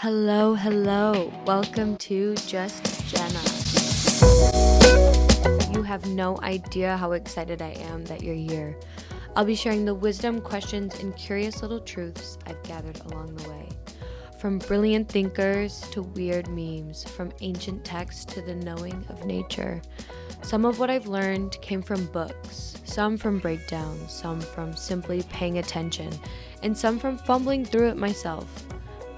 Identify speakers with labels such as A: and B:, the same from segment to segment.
A: Hello, hello. Welcome to Just Jenna. You have no idea how excited I am that you're here. I'll be sharing the wisdom, questions, and curious little truths I've gathered along the way. From brilliant thinkers to weird memes, from ancient texts to the knowing of nature. Some of what I've learned came from books, some from breakdowns, some from simply paying attention, and some from fumbling through it myself.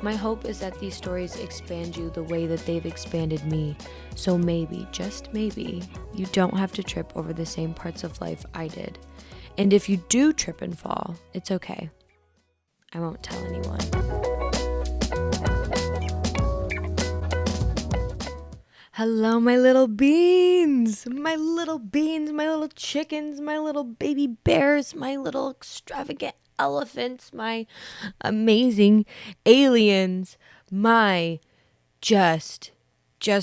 A: My hope is that these stories expand you the way that they've expanded me. So maybe, just maybe, you don't have to trip over the same parts of life I did. And if you do trip and fall, it's okay. I won't tell anyone. Hello, my little beans, my little chickens, my little baby bears, my little extravagant elephants, my amazing aliens, my just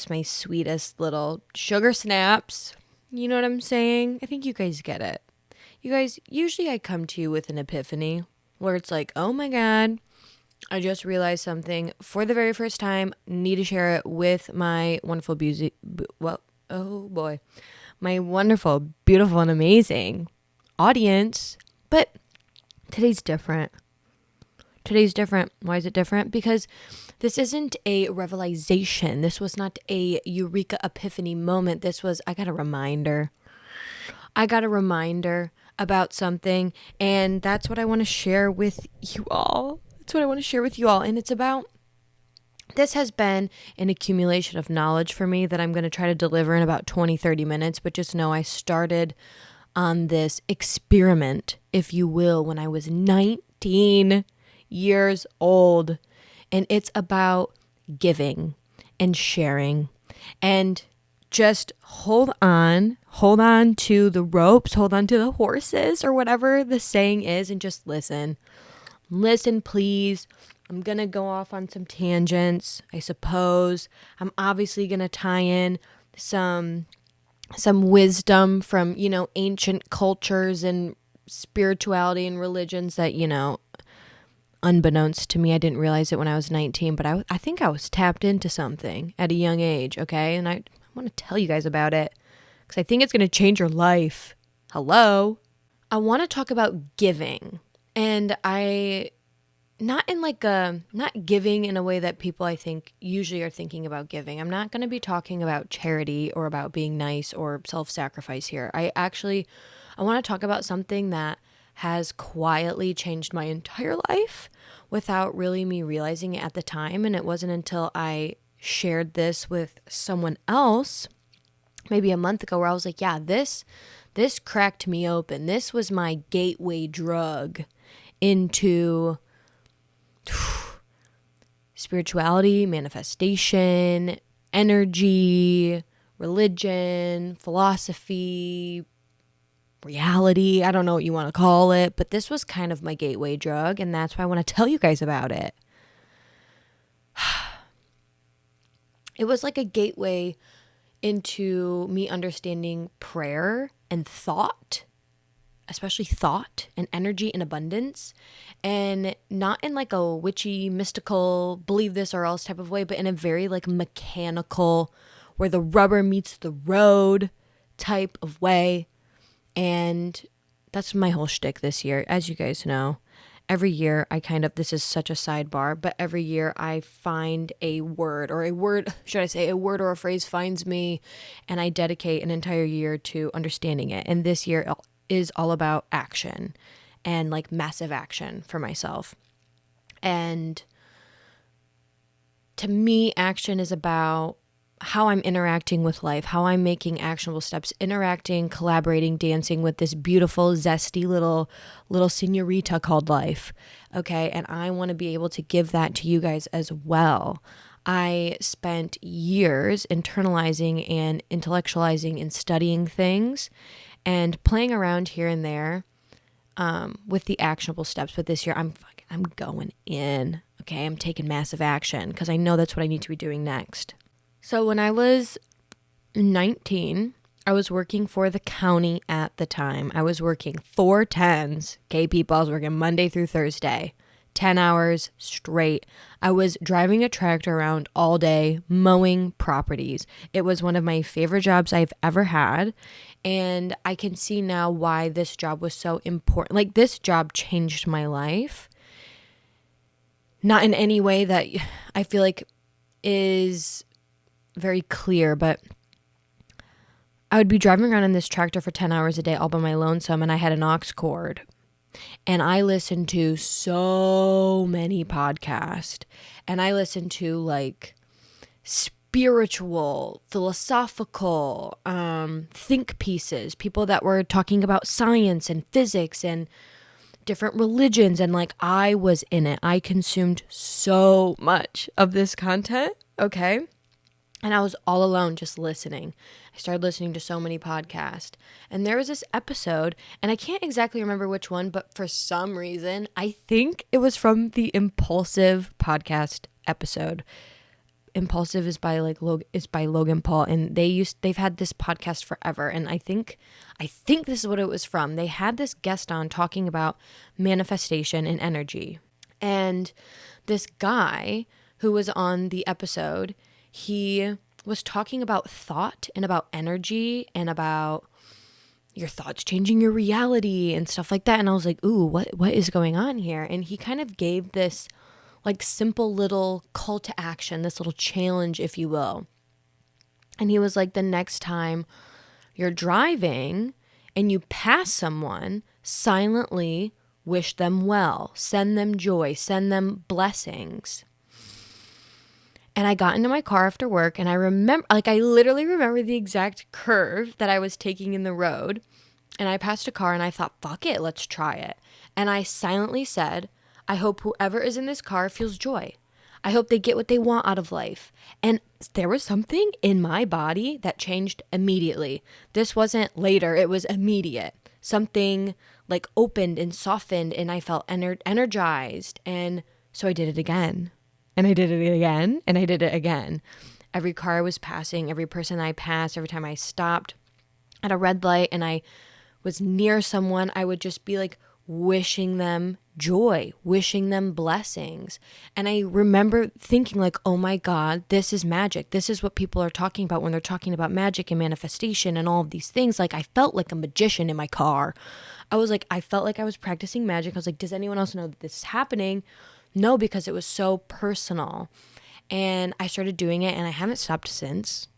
A: my sweetest little sugar snaps. You know what I'm saying? I think you guys get it. You guys, usually I come to you with an epiphany where it's like, oh my God, I just realized something for the very first time. Need to share it with my wonderful, my wonderful, beautiful, and amazing audience. But today's different. Why is it different? Because this isn't a revelation. This was not a eureka epiphany moment. This was, I got a reminder about something, and that's what I want to share with you all. And it's about, this has been an accumulation of knowledge for me that I'm going to try to deliver in about 20-30 minutes, but just know I started on this experiment, if you will, when I was 19 years old. And it's about giving and sharing. And just hold on to the ropes, hold on to the horses, or whatever the saying is, and just listen. Listen, please. I'm going to go off on some tangents, I suppose. I'm obviously going to tie in some wisdom from, ancient cultures and spirituality and religions that, unbeknownst to me, I didn't realize it when I was 19, but I think I was tapped into something at a young age, okay? And I want to tell you guys about it because I think it's going to change your life. Hello? I want to talk about giving, and not giving in a way that people, I think, usually are thinking about giving. I'm not going to be talking about charity or about being nice or self-sacrifice here. I want to talk about something that has quietly changed my entire life without really me realizing it at the time. And it wasn't until I shared this with someone else maybe a month ago where I was like, yeah, this cracked me open. This was my gateway drug into spirituality, manifestation, energy, religion, philosophy, reality. I don't know what you want to call it, but this was kind of my gateway drug, and that's why I want to tell you guys about it. It was like a gateway into me understanding prayer and thought, especially thought and energy and abundance, and not in like a witchy, mystical, believe this or else type of way, but in a very like mechanical, where the rubber meets the road type of way. And that's my whole shtick this year. As you guys know, every year this is such a sidebar, but every year I find a word or a phrase finds me, and I dedicate an entire year to understanding it. And this year is all about action and like massive action for myself. And to me, action is about how I'm interacting with life, how I'm making actionable steps, interacting, collaborating, dancing with this beautiful, zesty little señorita called life. Okay. And I want to be able to give that to you guys as well. I spent years internalizing and intellectualizing and studying things and playing around here and there with the actionable steps. But this year I'm going in. Okay. I'm taking massive action because I know that's what I need to be doing next. So when I was 19, I was working for the county at the time. I was working 4 10s. Okay, people, I was working Monday through Thursday, 10 hours straight. I was driving a tractor around all day, mowing properties. It was one of my favorite jobs I've ever had. And I can see now why this job was so important. Like, this job changed my life. Not in any way that I feel like is very clear, but I would be driving around in this tractor for 10 hours a day all by my lonesome, and I had an aux cord. And I listened to so many podcasts, and I listened to like spiritual, philosophical, think pieces, people that were talking about science and physics and different religions. And like, I was in it. I consumed so much of this content. Okay. And I was all alone just listening. I started listening to so many podcasts. And there was this episode, and I can't exactly remember which one, but for some reason, I think it was from the Impulsive podcast episode. Impulsive is by Logan Paul, and they've had this podcast forever. And I think this is what it was from. They had this guest on talking about manifestation and energy. And this guy who was on the episode, he was talking about thought and about energy and about your thoughts changing your reality and stuff like that. And I was like, ooh, what is going on here? And he kind of gave this like simple little call to action, this little challenge, if you will. And he was like, the next time you're driving and you pass someone, silently wish them well, send them joy, send them blessings. And I got into my car after work, and I literally remember the exact curve that I was taking in the road. And I passed a car, and I thought, fuck it, let's try it. And I silently said, I hope whoever is in this car feels joy. I hope they get what they want out of life. And there was something in my body that changed immediately. This wasn't later, it was immediate. Something like opened and softened, and I felt energized. And so I did it again. And I did it again, and I did it again. Every car I was passing, every person I passed, every time I stopped at a red light and I was near someone, I would just be like wishing them joy, wishing them blessings. And I remember thinking like, oh my God, this is magic. This is what people are talking about when they're talking about magic and manifestation and all of these things. Like, I felt like a magician in my car. I felt like I was practicing magic. I was like, does anyone else know that this is happening? No, because it was so personal. And I started doing it, and I haven't stopped since.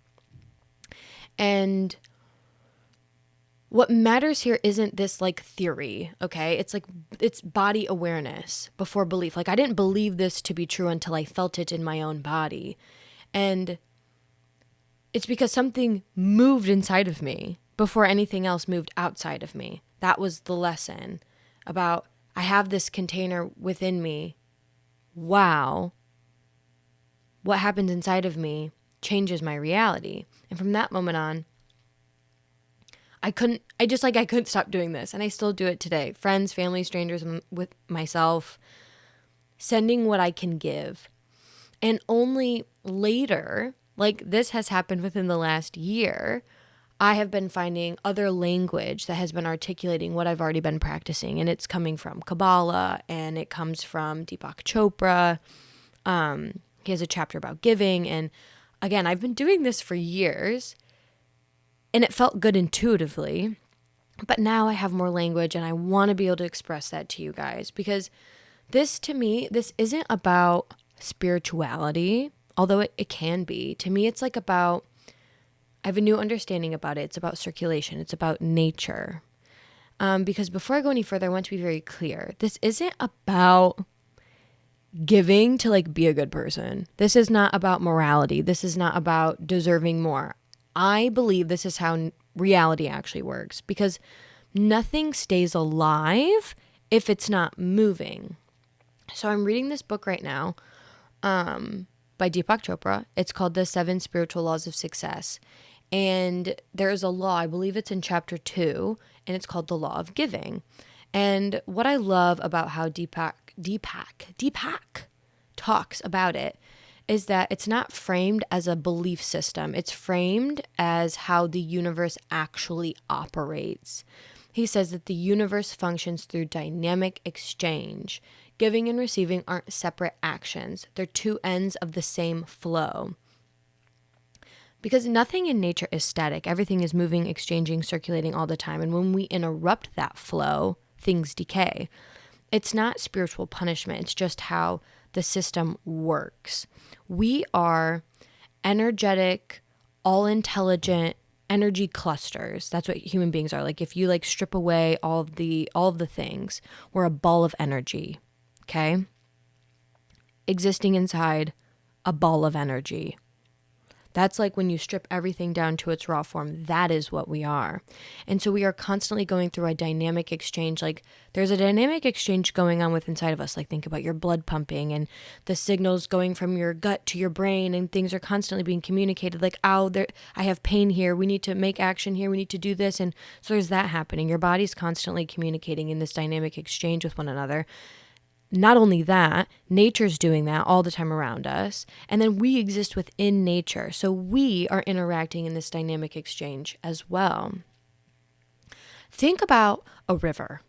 A: And what matters here isn't this like theory, okay? It's body awareness before belief. Like, I didn't believe this to be true until I felt it in my own body. And it's because something moved inside of me before anything else moved outside of me. That was the lesson about, I have this container within me. Wow, what happens inside of me changes my reality. And from that moment on, I couldn't stop doing this. And I still do it today. Friends, family, strangers, with myself, sending what I can give. And only later, like this has happened within the last year, I have been finding other language that has been articulating what I've already been practicing. And it's coming from Kabbalah, and it comes from Deepak Chopra. He has a chapter about giving. And again, I've been doing this for years, and it felt good intuitively. But now I have more language, and I want to be able to express that to you guys, because this, to me, this isn't about spirituality, although it can be. To me, it's like about, I have a new understanding about it. It's about circulation. It's about nature. Because before I go any further, I want to be very clear. This isn't about giving to like be a good person. This is not about morality. This is not about deserving more. I believe this is how reality actually works, because nothing stays alive if it's not moving. So I'm reading this book right now by Deepak Chopra. It's called The 7 Spiritual Laws of Success. And there is a law, I believe it's in chapter 2, and it's called the law of giving. And what I love about how Deepak talks about it is that it's not framed as a belief system. It's framed as how the universe actually operates. He says that the universe functions through dynamic exchange. Giving and receiving aren't separate actions. They're two ends of the same flow. Because nothing in nature is static. Everything is moving, exchanging, circulating all the time. And when we interrupt that flow, things decay. It's not spiritual punishment. It's just how the system works. We are energetic, all-intelligent energy clusters. That's what human beings are. Like if you like strip away all of the things, we're a ball of energy. Okay? Existing inside a ball of energy. That's like when you strip everything down to its raw form. That is what we are. And so we are constantly going through a dynamic exchange. Like there's a dynamic exchange going on with inside of us. Like think about your blood pumping and the signals going from your gut to your brain, and things are constantly being communicated. Like, ow, I have pain here. We need to make action here. We need to do this. And so there's that happening. Your body's constantly communicating in this dynamic exchange with one another. Not only that, nature's doing that all the time around us. And then we exist within nature. So we are interacting in this dynamic exchange as well. Think about a river.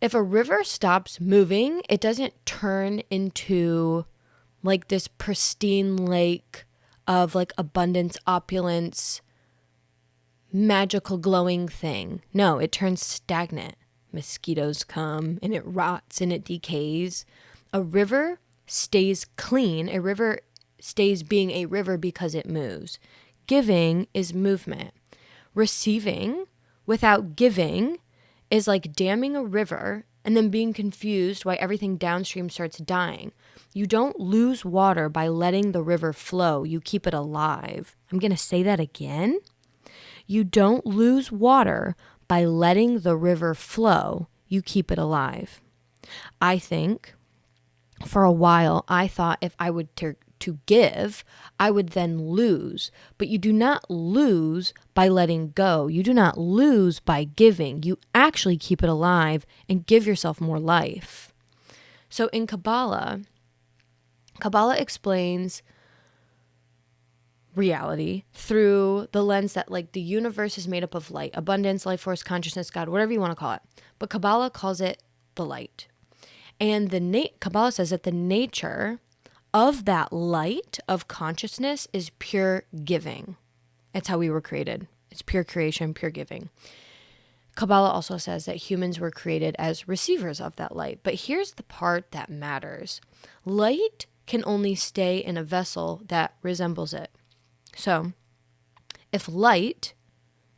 A: If a river stops moving, it doesn't turn into like this pristine lake of like abundance, opulence, magical glowing thing. No, it turns stagnant. Mosquitoes come and it rots and it decays. A river stays clean. A river stays being a river because it moves. Giving is movement. Receiving without giving is like damming a river and then being confused why everything downstream starts dying. You don't lose water by letting the river flow. You keep it alive. I'm going to say that again. You don't lose water by letting the river flow. You keep it alive. I think for a while, I thought if I would to give, I would then lose. But you do not lose by letting go. You do not lose by giving. You actually keep it alive and give yourself more life. So in Kabbalah explains reality through the lens that like the universe is made up of light, abundance, life force, consciousness, God, whatever you want to call it. But Kabbalah calls it the light. And Kabbalah says that the nature of that light of consciousness is pure giving. It's how we were created. It's pure creation, pure giving. Kabbalah also says that humans were created as receivers of that light. But here's the part that matters. Light can only stay in a vessel that resembles it. So if light,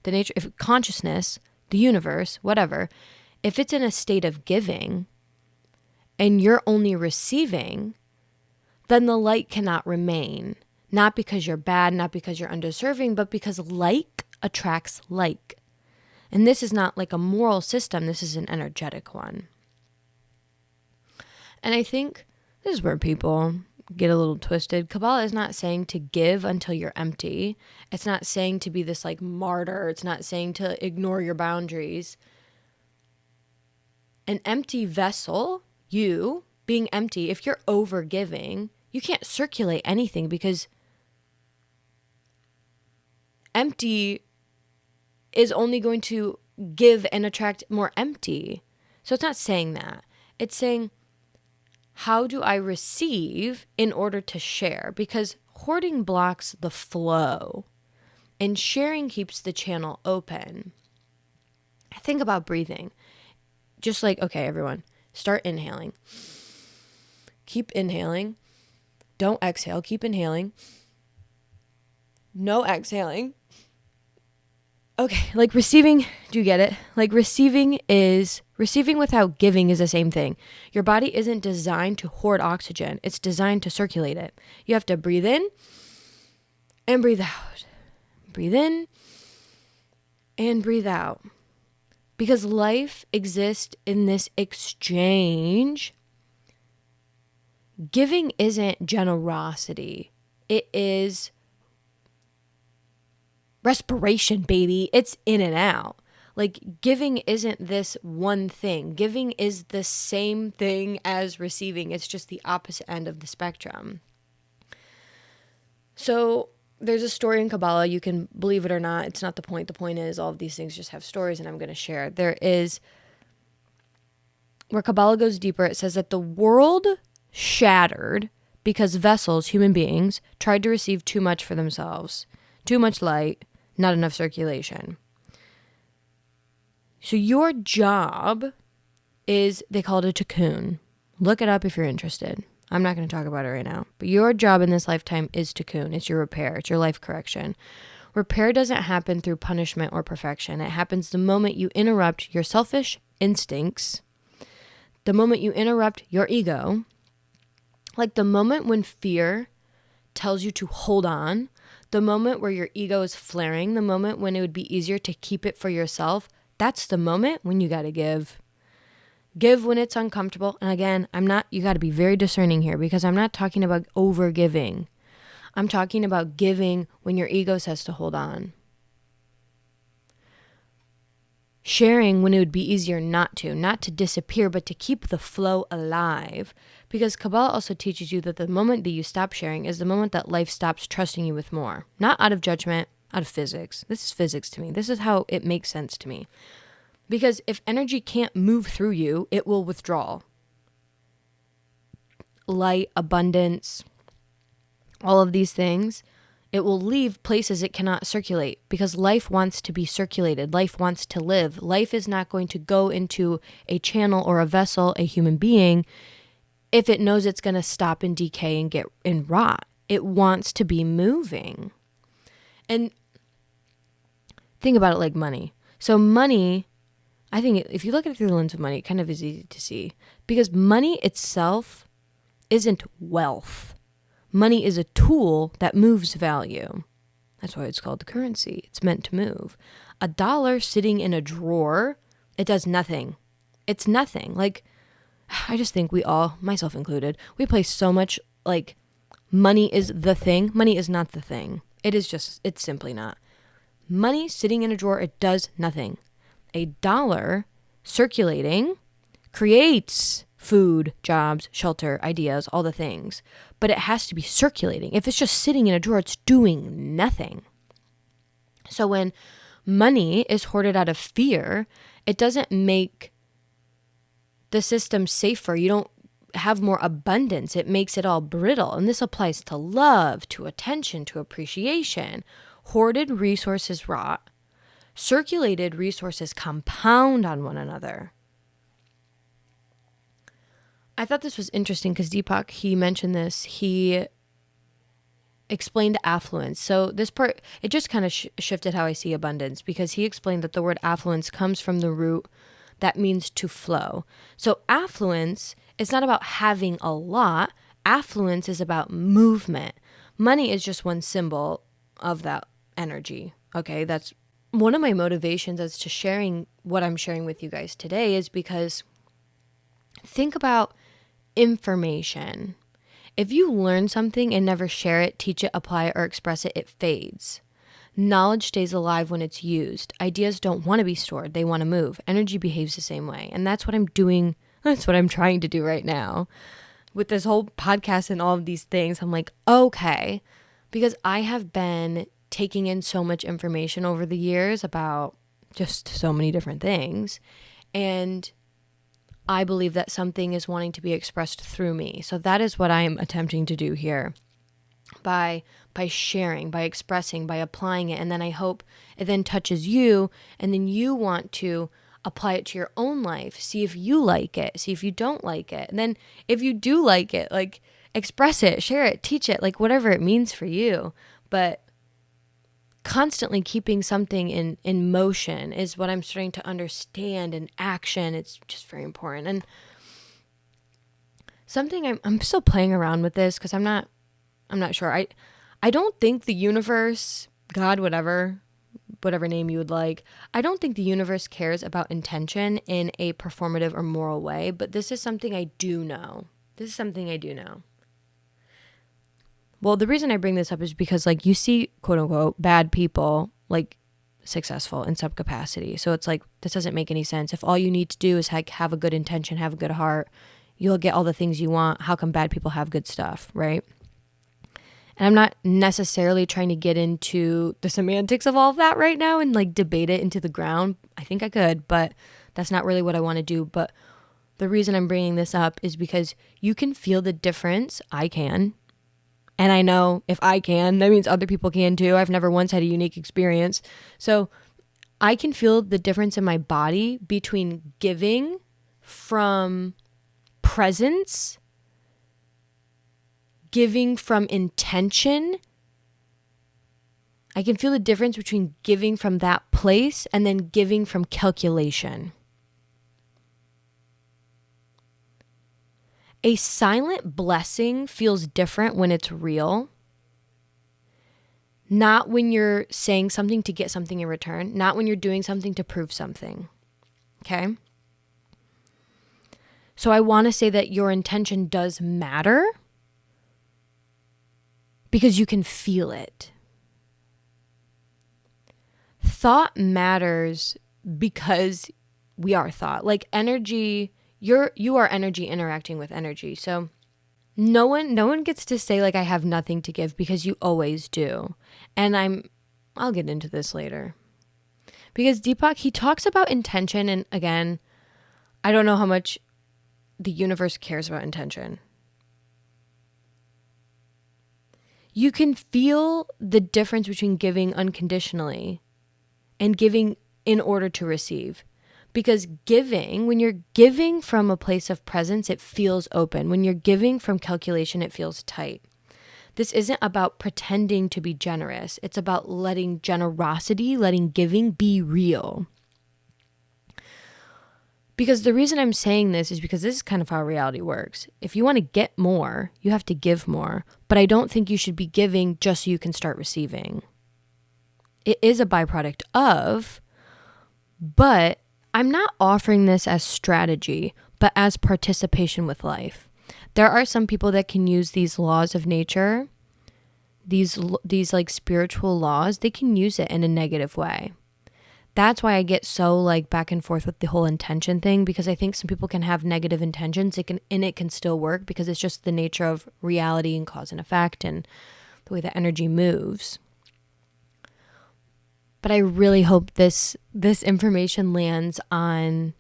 A: if consciousness, the universe, whatever, if it's in a state of giving and you're only receiving, then the light cannot remain. Not because you're bad, not because you're undeserving, but because like attracts like. And this is not like a moral system. This is an energetic one. And I think this is where people get a little twisted. Kabbalah is not saying to give until you're empty. It's not saying to be this like martyr. It's not saying to ignore your boundaries. An empty vessel, you being empty, if you're over giving, you can't circulate anything because empty is only going to give and attract more empty. So it's not saying that. It's saying, how do I receive in order to share? Because hoarding blocks the flow and sharing keeps the channel open. Think about breathing. Just like, okay, everyone, start inhaling. Keep inhaling. Don't exhale. Keep inhaling. No exhaling. Okay, like receiving, do you get it? Like receiving without giving is the same thing. Your body isn't designed to hoard oxygen. It's designed to circulate it. You have to breathe in and breathe out. Breathe in and breathe out. Because life exists in this exchange. Giving isn't generosity. It is respiration, baby. It's in and out. Like giving isn't this one thing. Giving is the same thing as receiving. It's just the opposite end of the spectrum. So there's a story in Kabbalah. You can believe it or not. It's not the point. The point is all of these things just have stories, and I'm going to share. There is, where Kabbalah goes deeper, it says that the world shattered because vessels, human beings, tried to receive too much for themselves. Too much light, not enough circulation. So your job is, they call it a tikkun. Look it up if you're interested. I'm not going to talk about it right now. But your job in this lifetime is tikkun. It's your repair. It's your life correction. Repair doesn't happen through punishment or perfection. It happens the moment you interrupt your selfish instincts, the moment you interrupt your ego, like the moment when fear tells you to hold on, the moment where your ego is flaring, the moment when it would be easier to keep it for yourself. That's the moment when you got to give. Give when it's uncomfortable. And again, you got to be very discerning here, because I'm not talking about over giving. I'm talking about giving when your ego says to hold on. Sharing when it would be easier not to disappear, but to keep the flow alive. Because Kabbalah also teaches you that the moment that you stop sharing is the moment that life stops trusting you with more. Not out of judgment, out of physics. This is physics to me. This is how it makes sense to me. Because if energy can't move through you, it will withdraw. Light, abundance, all of these things, it will leave places it cannot circulate, because life wants to be circulated. Life wants to live. Life is not going to go into a channel or a vessel, a human being, if it knows it's going to stop and decay and get and rot. It wants to be moving. And think about it like money. So money, I think if you look at it through the lens of money, it kind of is easy to see, because money itself isn't wealth. Money is a tool that moves value. That's why it's called the currency. It's meant to move. A dollar sitting in a drawer, it does nothing. It's nothing. Like, I just think we all, myself included, we place so much like money is the thing. Money is not the thing. It's simply not. Money sitting in a drawer, it does nothing. A dollar circulating creates food, jobs, shelter, ideas, all the things. But it has to be circulating. If it's just sitting in a drawer, it's doing nothing. So when money is hoarded out of fear, it doesn't make the system safer. You don't have more abundance. It makes it all brittle. And this applies to love, to attention, to appreciation. Hoarded resources rot. Circulated resources compound on one another. I thought this was interesting because Deepak, he mentioned this. He explained affluence. So this part, it just kind of shifted how I see abundance, because he explained that the word affluence comes from the root that means to flow. So affluence is not about having a lot. Affluence is about movement. Money is just one symbol of that energy. Okay, that's one of my motivations as to sharing what I'm sharing with you guys today, is because think about information. If you learn something and never share it, teach it, apply it, or express it, it fades. Knowledge stays alive when it's used. Ideas don't want to be stored. They want to move. Energy behaves the same way. And that's what I'm doing. That's what I'm trying to do right now with this whole podcast and all of these things. I'm like, okay, because I have been taking in so much information over the years about just so many different things. And I believe that something is wanting to be expressed through me. So that is what I'm attempting to do here by sharing, by expressing, by applying it. And then I hope it then touches you, and then you want to apply it to your own life. See if you like it. See if you don't like it. And then if you do like it, like express it, share it, teach it, like whatever it means for you. But constantly keeping something in motion is what I'm starting to understand, and action. It's just very important. And something I'm still playing around with this, because I'm not sure. I don't think the universe, God, whatever name you would like, I don't think the universe cares about intention in a performative or moral way, but this is something I do know. Well, the reason I bring this up is because, like, you see, quote unquote, bad people, like, successful in some capacity. So it's like, this doesn't make any sense. If all you need to do is have a good intention, have a good heart, you'll get all the things you want. How come bad people have good stuff, right? And I'm not necessarily trying to get into the semantics of all of that right now and like debate it into the ground. I think I could, but that's not really what I want to do. But the reason I'm bringing this up is because you can feel the difference. I can. And I know if I can, that means other people can too. I've never once had a unique experience. So I can feel the difference in my body between giving from presence, giving from intention. I can feel the difference between giving from that place and then giving from calculation. A silent blessing feels different when it's real. Not when you're saying something to get something in return. Not when you're doing something to prove something. Okay? So I want to say that your intention does matter because you can feel it. Thought matters because we are thought. Like energy, you are energy interacting with energy. So no one gets to say like I have nothing to give because you always do. And I'll get into this later. Because Deepak, he talks about intention, and again, I don't know how much the universe cares about intention. You can feel the difference between giving unconditionally and giving in order to receive. Because giving, when you're giving from a place of presence, it feels open. When you're giving from calculation, it feels tight. This isn't about pretending to be generous. It's about letting generosity, letting giving be real. Because the reason I'm saying this is because this is kind of how reality works. If you want to get more, you have to give more. But I don't think you should be giving just so you can start receiving. It is a byproduct of, but I'm not offering this as strategy, but as participation with life. There are some people that can use these laws of nature, these like spiritual laws, they can use it in a negative way. That's why I get so like back and forth with the whole intention thing, because I think some people can have negative intentions. It can still work because it's just the nature of reality and cause and effect and the way that energy moves. But I really hope this information lands on...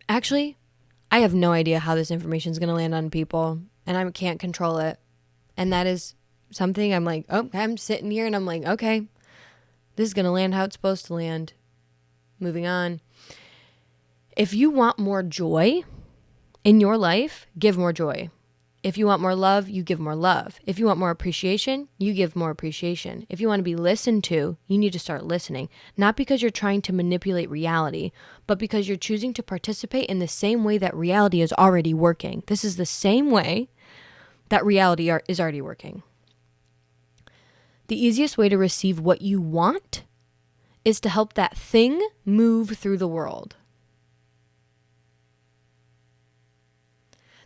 A: Actually, I have no idea how this information is going to land on people, and I can't control it. And that is something I'm like, oh, I'm sitting here and I'm like, okay, this is going to land how it's supposed to land. Moving on. If you want more joy in your life, give more joy. If you want more love, you give more love. If you want more appreciation, you give more appreciation. If you want to be listened to, you need to start listening. Not because you're trying to manipulate reality, but because you're choosing to participate in the same way that reality is already working. This is the same way that reality is already working. The easiest way to receive what you want is to help that thing move through the world.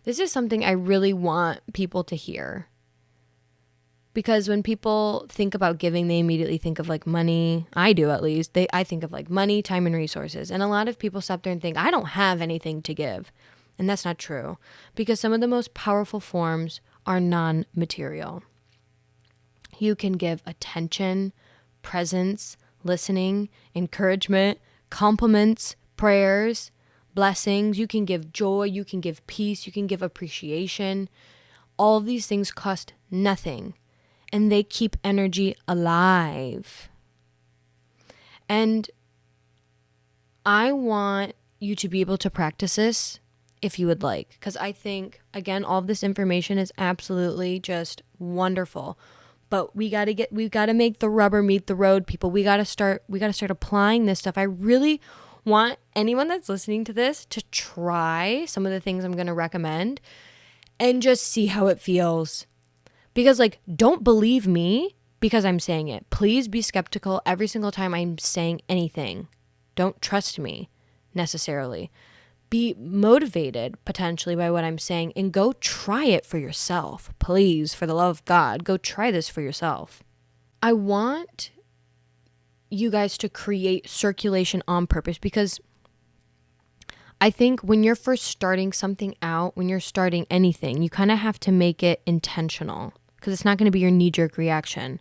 A: This is something I really want people to hear. Because when people think about giving, they immediately think of like money. I do, at least. I think of like money, time, and resources. And a lot of people stop there and think, I don't have anything to give. And that's not true. Because some of the most powerful forms are non-material. You can give attention, presence, listening, encouragement, compliments, prayers, blessings. You can give joy, you can give peace, you can give appreciation. All of these things cost nothing, and they keep energy alive. And I want you to be able to practice this if you would like, because I think, again, all of this information is absolutely just wonderful. But we've got to make the rubber meet the road, people. We got to start applying this stuff. I really want anyone that's listening to this to try some of the things I'm going to recommend and just see how it feels. Because like, don't believe me because I'm saying it. Please be skeptical every single time I'm saying anything. Don't trust me necessarily. Be motivated potentially by what I'm saying and go try it for yourself. Please, for the love of God, go try this for yourself. I want you guys to create circulation on purpose, because I think when you're first starting something out, when you're starting anything, you kind of have to make it intentional because it's not going to be your knee-jerk reaction.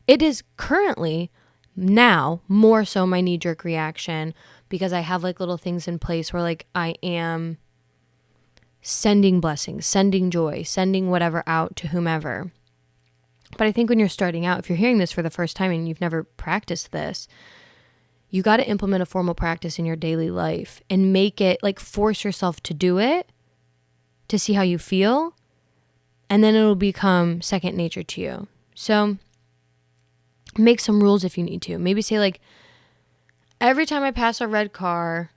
A: It is currently now more so my knee-jerk reaction because I have like little things in place where like I am sending blessings, sending joy, sending whatever out to whomever. But I think when you're starting out, if you're hearing this for the first time and you've never practiced this, you got to implement a formal practice in your daily life and make it like force yourself to do it to see how you feel. And then it'll become second nature to you. So make some rules if you need to. Maybe say like, every time I pass a red car,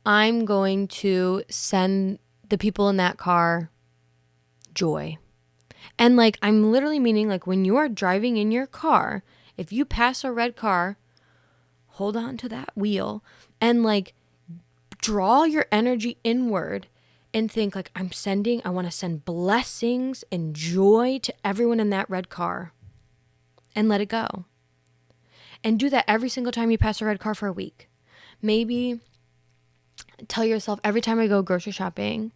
A: I'm going to send the people in that car joy. And like, I'm literally meaning like when you are driving in your car, if you pass a red car, hold on to that wheel and like draw your energy inward and think like I want to send blessings and joy to everyone in that red car and let it go. And do that every single time you pass a red car for a week. Maybe tell yourself every time I go grocery shopping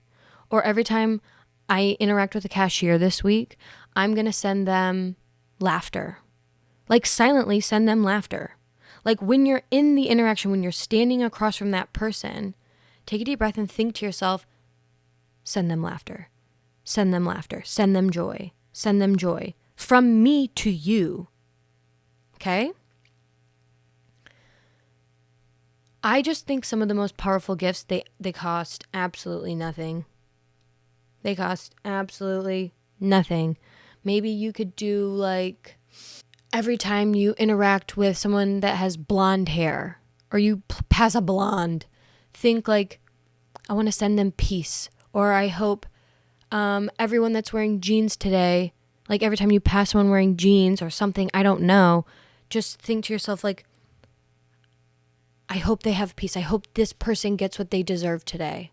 A: or every time I interact with a cashier this week, I'm going to send them laughter. Like silently send them laughter. Like when you're in the interaction, when you're standing across from that person, take a deep breath and think to yourself, send them laughter, send them laughter, send them joy, send them joy from me to you. Okay? I just think some of the most powerful gifts, they cost absolutely nothing. They cost absolutely nothing. Maybe you could do like every time you interact with someone that has blonde hair or you pass a blonde, think like, I want to send them peace. Or I hope everyone that's wearing jeans today, like every time you pass someone wearing jeans or something, I don't know, just think to yourself like, I hope they have peace. I hope this person gets what they deserve today.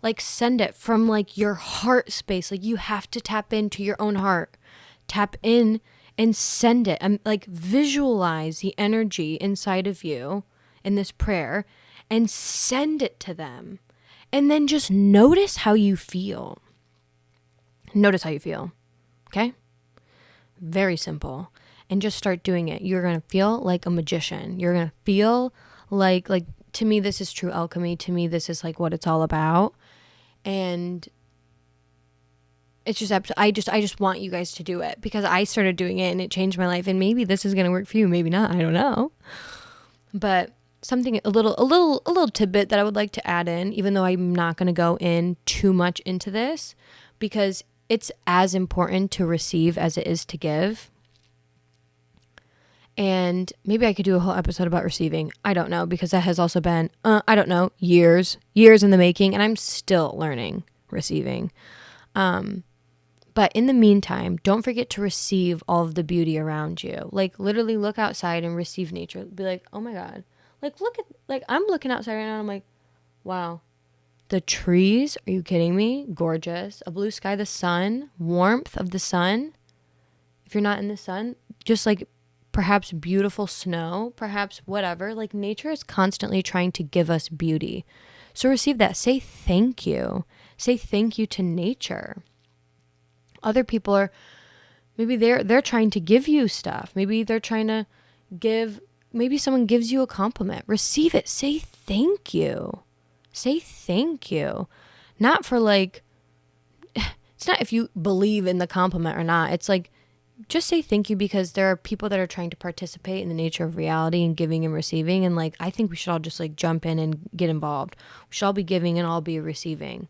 A: Like send it from like your heart space. Like you have to tap into your own heart. Tap in and send it. And like visualize the energy inside of you in this prayer and send it to them. And then just notice how you feel. Notice how you feel. Okay? Very simple. And just start doing it. You're going to feel like a magician. You're going to feel like to me, this is true alchemy. To me, this is like what it's all about. And it's just, I just want you guys to do it because I started doing it and it changed my life. And maybe this is going to work for you. Maybe not. I don't know. But something, a little tidbit that I would like to add in, even though I'm not going to go in too much into this because it's as important to receive as it is to give. And maybe I could do a whole episode about receiving. I don't know, because that has also been, years in the making, and I'm still learning receiving. But in the meantime, don't forget to receive all of the beauty around you. Like literally look outside and receive nature. Be like, oh my God. Like I'm looking outside right now and I'm like, wow. The trees, are you kidding me? Gorgeous. A blue sky, the sun, warmth of the sun. If you're not in the sun, just like perhaps beautiful snow, perhaps whatever. Like nature is constantly trying to give us beauty. So receive that. Say thank you. Say thank you to nature. Other people are, maybe they're trying to give you stuff. Maybe they're trying to maybe someone gives you a compliment. Receive it. Say thank you. Say thank you. Not for like, it's not if you believe in the compliment or not. It's like, just say thank you because there are people that are trying to participate in the nature of reality and giving and receiving. And like, I think we should all just like jump in and get involved. We should all be giving and all be receiving.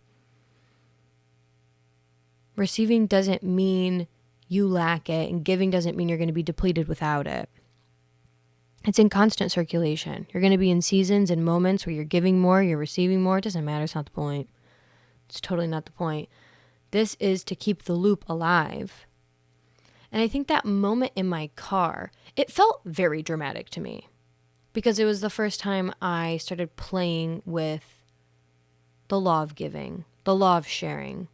A: Receiving doesn't mean you lack it, and giving doesn't mean you're going to be depleted without it. It's in constant circulation. You're going to be in seasons and moments where you're giving more, you're receiving more. It doesn't matter. It's not the point. It's totally not the point. This is to keep the loop alive. And I think that moment in my car, it felt very dramatic to me because it was the first time I started playing with the law of giving, the law of sharing.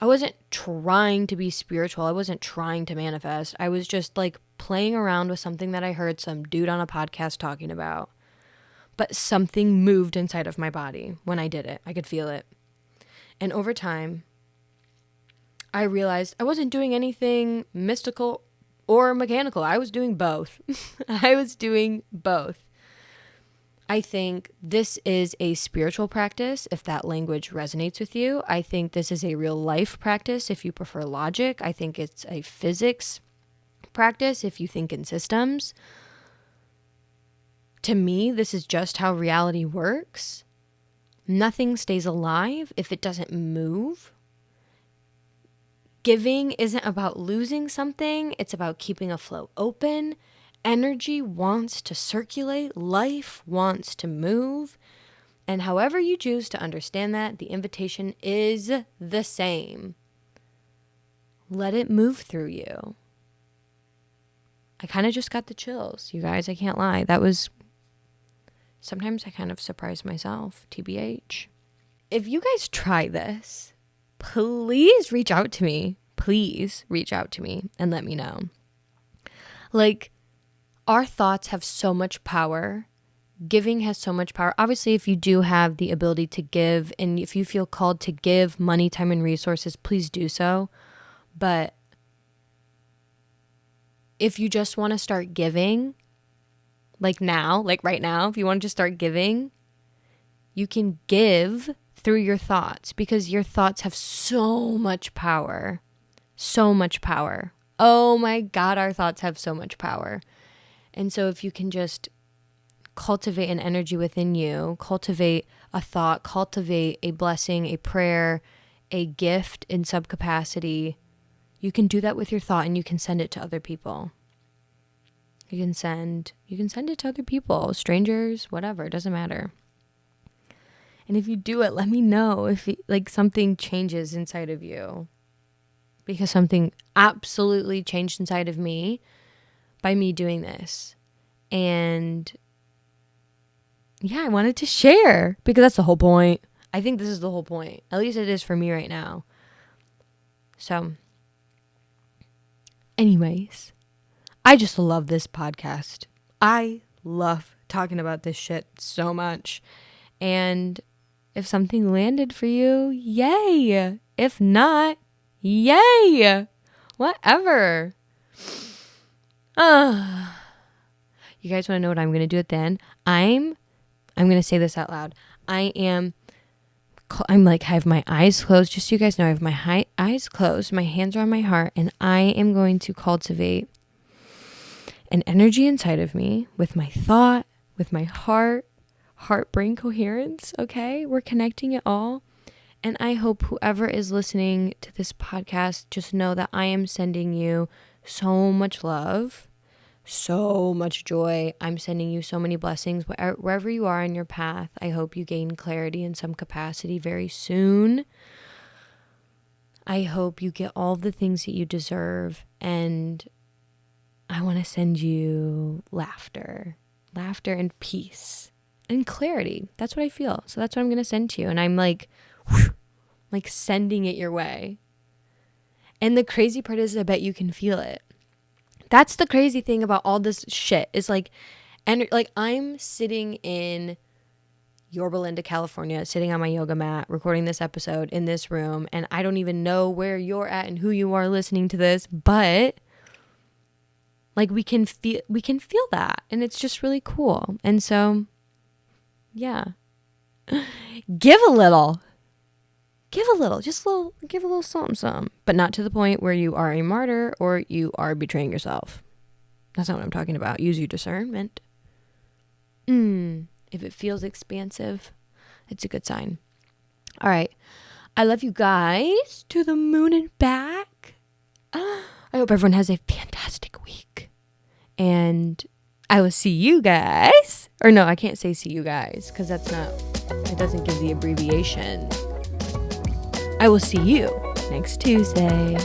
A: I wasn't trying to be spiritual. I wasn't trying to manifest. I was just like playing around with something that I heard some dude on a podcast talking about. but something moved inside of my body when I did it. I could feel it. And over time, I realized I wasn't doing anything mystical or mechanical. I was doing both. I was doing both. I think this is a spiritual practice if that language resonates with you. I think this is a real life practice if you prefer logic. I think it's a physics practice if you think in systems. To me, this is just how reality works. Nothing stays alive if it doesn't move. Giving isn't about losing something. It's about keeping a flow open. Energy wants to circulate. Life wants to move. And however you choose to understand that, the invitation is the same. Let it move through you. I kind of just got the chills, you guys. I can't lie. Sometimes I kind of surprise myself, TBH. If you guys try this, please reach out to me. Please reach out to me and let me know. Like, our thoughts have so much power. Giving has so much power. Obviously, if you do have the ability to give, and if you feel called to give money, time, and resources, please do so. But if you just want to start giving, like right now, if you want to just start giving, you can give through your thoughts, because your thoughts have so much power. So much power. Oh my God, our thoughts have so much power. And so if you can just cultivate an energy within you, cultivate a thought, cultivate a blessing, a prayer, a gift in some capacity, you can do that with your thought and you can send it to other people. You can send it to other people, strangers, whatever, it doesn't matter. And if you do it, let me know if something changes inside of you. Because something absolutely changed inside of me by me doing this. And yeah, I wanted to share because that's the whole point. I think this is the whole point. At least it is for me right now. So, anyways, I just love this podcast. I love talking about this shit so much. And if something landed for you, yay. If not, yay. Whatever. You guys want to know what I'm going to do at the end? I'm going to say this out loud. I'm like, I have my eyes closed. Just so you guys know, I have my eyes closed. My hands are on my heart. And I am going to cultivate an energy inside of me with my thought, with my heart-brain coherence. Okay? We're connecting it all. And I hope whoever is listening to this podcast, just know that I am sending you so much love, so much joy. I'm sending you so many blessings wherever you are in your path. I hope you gain clarity in some capacity very soon. I hope you get all the things that you deserve. And I want to send you laughter and peace and clarity. That's what I feel. So that's what I'm going to send to you. And I'm like sending it your way. And the crazy part is I bet you can feel it. That's the crazy thing about all this shit is I'm sitting in Yorba Linda, California, sitting on my yoga mat, recording this episode in this room. And I don't even know where you're at and who you are listening to this, but we can feel that. And it's just really cool. And so, yeah, give a little, give a little something, but not to the point where you are a martyr or you are betraying yourself. That's not what I'm talking about. Use your discernment. If it feels expansive, it's a good sign. All right. I love you guys to the moon and back. I hope everyone has a fantastic week. And I will see you guys. Or no, I can't say see you guys because it doesn't give the abbreviation. I will see you next Tuesday.